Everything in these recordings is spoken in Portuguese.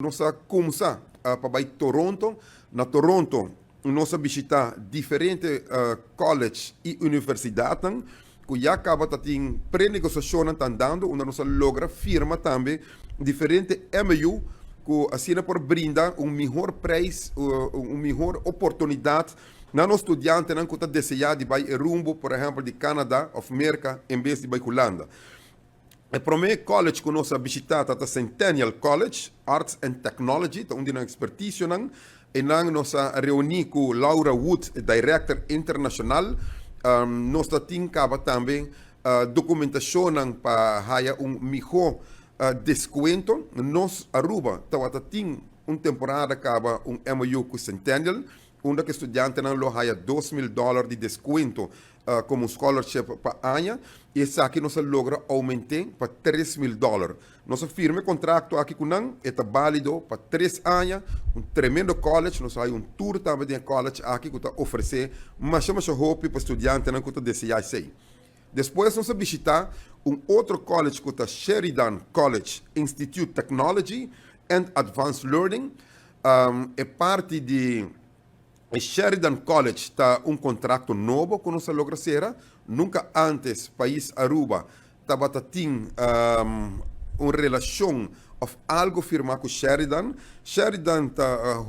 Nós começamos para Toronto. Na Toronto, nós visitamos diferentes colleges e universidades que já acaba de ter pré-negociação andando, onde nós logra firma também diferentes MU que assim por brindar melhor preço, uma melhor oportunidade na nos estudiantes que estão desejando ir rumbo, por exemplo, de Canadá ou América, em vez de ir Holanda. O primeiro college que nós visitamos é o Centennial College, Arts and Technology, onde nós expertise e nós reunimos com Laura Wood, Director Internacional. Nós temos também documentação para ter melhor desconto. Nós, Aruba, temos temporada acaba MOU com Centennial, onde os estudantes não ganham $2,000 de desconto como scholarship para ano, e isso aqui nós logra aumentar para $3,000. Nosso firme contrato aqui com nós é válido para 3 anos, tremendo college, nós temos tour também de college aqui que oferece, mas hope para estudantes que desejam ser. Depois nós visitamos outro college que é Sheridan College Institute Technology and Advanced Learning, é parte de Sheridan College está contrato novo que nós logra ser. Nunca antes país Aruba estava tendo uma relação ou algo firmado com Sheridan. Sheridan está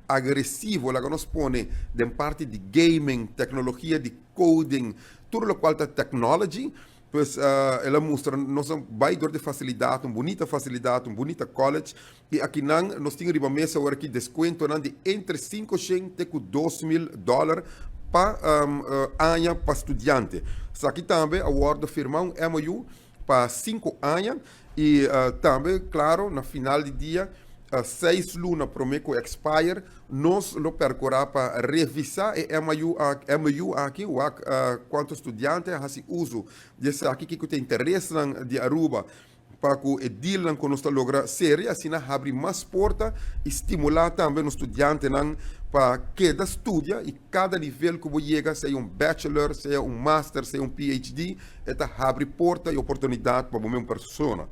agressivo, lá que nos põe de parte de gaming, tecnologia de coding, tudo o qual é tecnologia. Pois ela mostra nós baidor de facilidade, uma bonita facilidade, um bonita college. E aqui nós temos uma mesa agora aqui desconto de entre $500 e $2,000 para ano para estudante. Isso aqui também a Word firma MOU para 5 anos e também, claro, no final do dia, 6 lunas prometo expire, nós lo percorrer para revisar o MOU aqui, quantos estudantes fazem uso desse aqui que tem interesse de Aruba, para que o deal que nós logra ser, assim abre mais porta e estimular também os estudantes para cada estudia e cada nível que você chega, seja bachelor, seja master, seja PhD, abre porta e oportunidade para uma pessoa.